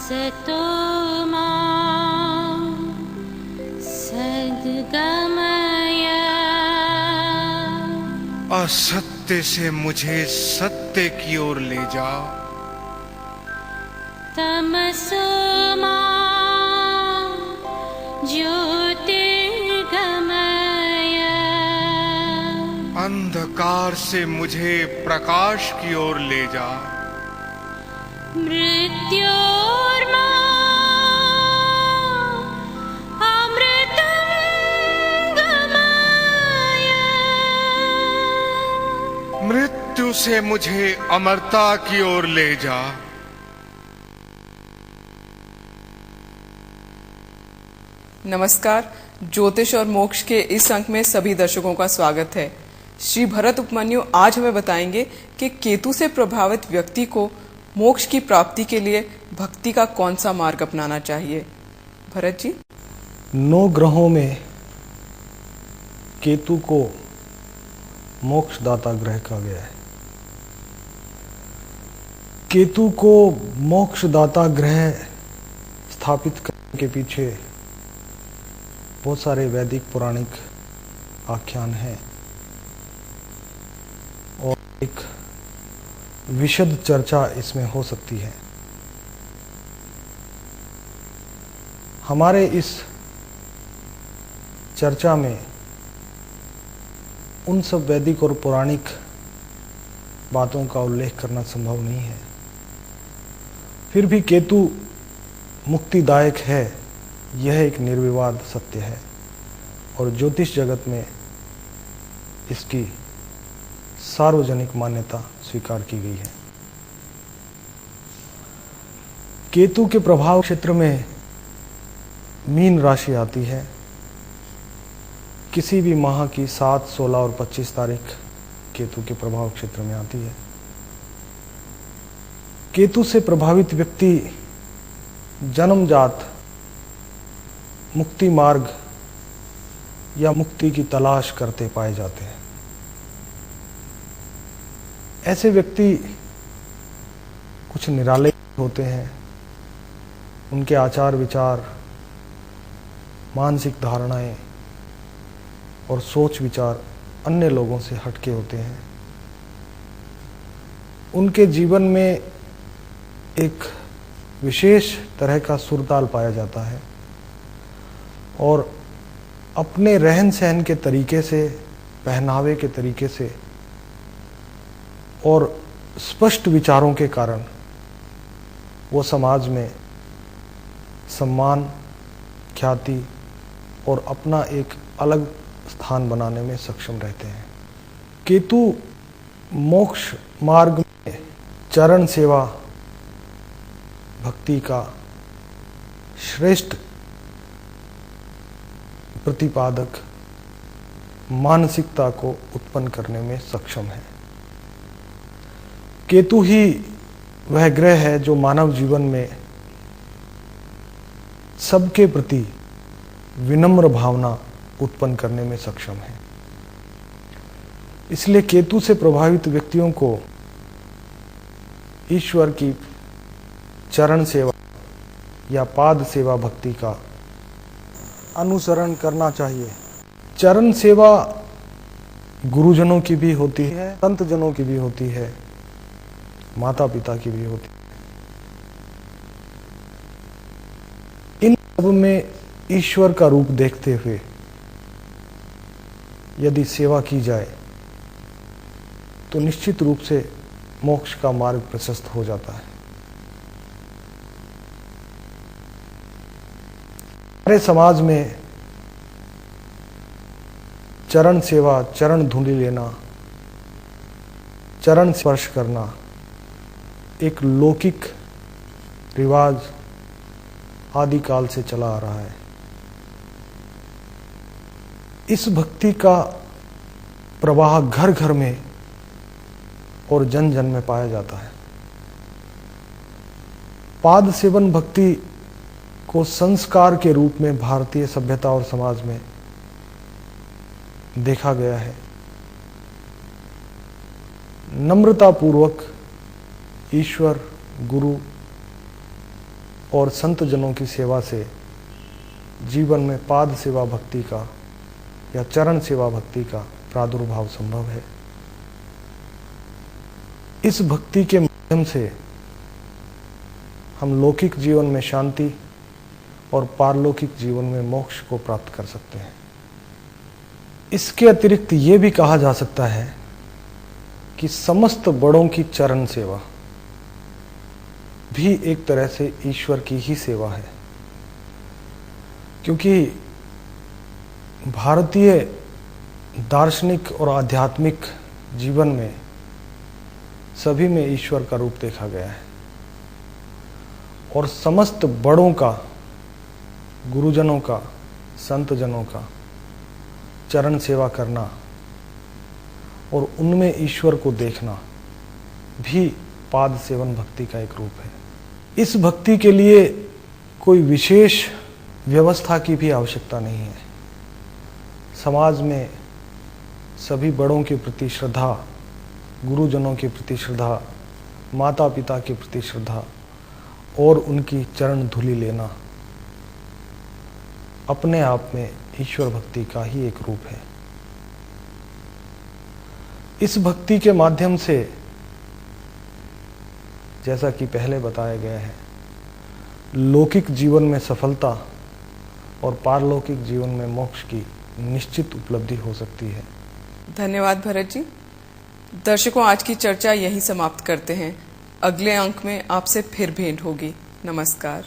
असतो मा सद्गमय। असत्य से मुझे सत्य की ओर ले जा। तमसो मा ज्योतिर्गमय। अंधकार से मुझे प्रकाश की ओर ले जा। मृत्योर्मा अमृतं गमय। मृत्यु से मुझे अमरता की ओर ले जा। नमस्कार। ज्योतिष और मोक्ष के इस अंक में सभी दर्शकों का स्वागत है। श्री भरत उपमन्यु आज हमें बताएंगे कि केतु से प्रभावित व्यक्ति को मोक्ष की प्राप्ति के लिए भक्ति का कौन सा मार्ग अपनाना चाहिए। भरत जी। 9 ग्रहों में केतु को मोक्षदाता ग्रह कहा गया है। केतु को मोक्षदाता ग्रह स्थापित करने के पीछे बहुत सारे वैदिक पौराणिक आख्यान हैं और एक विशद चर्चा इसमें हो सकती है। हमारे इस चर्चा में उन सब वैदिक और पौराणिक बातों का उल्लेख करना संभव नहीं है। फिर भी केतु मुक्तिदायक है, यह एक निर्विवाद सत्य है और ज्योतिष जगत में इसकी सार्वजनिक मान्यता स्वीकार की गई है। केतु के प्रभाव क्षेत्र में मीन राशि आती है। किसी भी माह की 7, 16 और 25 तारीख केतु के प्रभाव क्षेत्र में आती है। केतु से प्रभावित व्यक्ति जन्मजात मुक्ति मार्ग या मुक्ति की तलाश करते पाए जाते हैं। ऐसे व्यक्ति कुछ निराले होते हैं। उनके आचार विचार, मानसिक धारणाएं और सोच विचार अन्य लोगों से हटके होते हैं। उनके जीवन में एक विशेष तरह का सुरताल पाया जाता है और अपने रहन सहन के तरीके से, पहनावे के तरीके से और स्पष्ट विचारों के कारण वो समाज में सम्मान, ख्याति और अपना एक अलग स्थान बनाने में सक्षम रहते हैं। केतु मोक्ष मार्ग में चरण सेवा भक्ति का श्रेष्ठ प्रतिपादक मानसिकता को उत्पन्न करने में सक्षम है। केतु ही वह ग्रह है जो मानव जीवन में सबके प्रति विनम्र भावना उत्पन्न करने में सक्षम है। इसलिए केतु से प्रभावित व्यक्तियों को ईश्वर की चरण सेवा या पाद सेवा भक्ति का अनुसरण करना चाहिए। चरण सेवा गुरुजनों की भी होती है, संत जनों की भी होती है, माता पिता की भी होती है। इन सब में ईश्वर का रूप देखते हुए यदि सेवा की जाए तो निश्चित रूप से मोक्ष का मार्ग प्रशस्त हो जाता है। हमारे समाज में चरण सेवा, चरण धूलि लेना, चरण स्पर्श करना एक लौकिक रिवाज आदिकाल से चला आ रहा है। इस भक्ति का प्रवाह घर घर में और जन जन में पाया जाता है। पाद सेवन भक्ति को संस्कार के रूप में भारतीय सभ्यता और समाज में देखा गया है। नम्रता पूर्वक ईश्वर, गुरु और संत जनों की सेवा से जीवन में पाद सेवा भक्ति का या चरण सेवा भक्ति का प्रादुर्भाव संभव है। इस भक्ति के माध्यम से हम लौकिक जीवन में शांति और पारलौकिक जीवन में मोक्ष को प्राप्त कर सकते हैं। इसके अतिरिक्त ये भी कहा जा सकता है कि समस्त बड़ों की चरण सेवा भी एक तरह से ईश्वर की ही सेवा है, क्योंकि भारतीय दार्शनिक और आध्यात्मिक जीवन में सभी में ईश्वर का रूप देखा गया है और समस्त बड़ों का, गुरुजनों का, संत जनों का चरण सेवा करना और उनमें ईश्वर को देखना भी पाद सेवन भक्ति का एक रूप है। इस भक्ति के लिए कोई विशेष व्यवस्था की भी आवश्यकता नहीं है। समाज में सभी बड़ों के प्रति श्रद्धा, गुरुजनों के प्रति श्रद्धा, माता पिता के प्रति श्रद्धा और उनकी चरण धूलि लेना अपने आप में ईश्वर भक्ति का ही एक रूप है। इस भक्ति के माध्यम से, जैसा कि पहले बताया गया है, लौकिक जीवन में सफलता और पारलौकिक जीवन में मोक्ष की निश्चित उपलब्धि हो सकती है। धन्यवाद भरत जी। दर्शकों, आज की चर्चा यहीं समाप्त करते हैं। अगले अंक में आपसे फिर भेंट होगी। नमस्कार।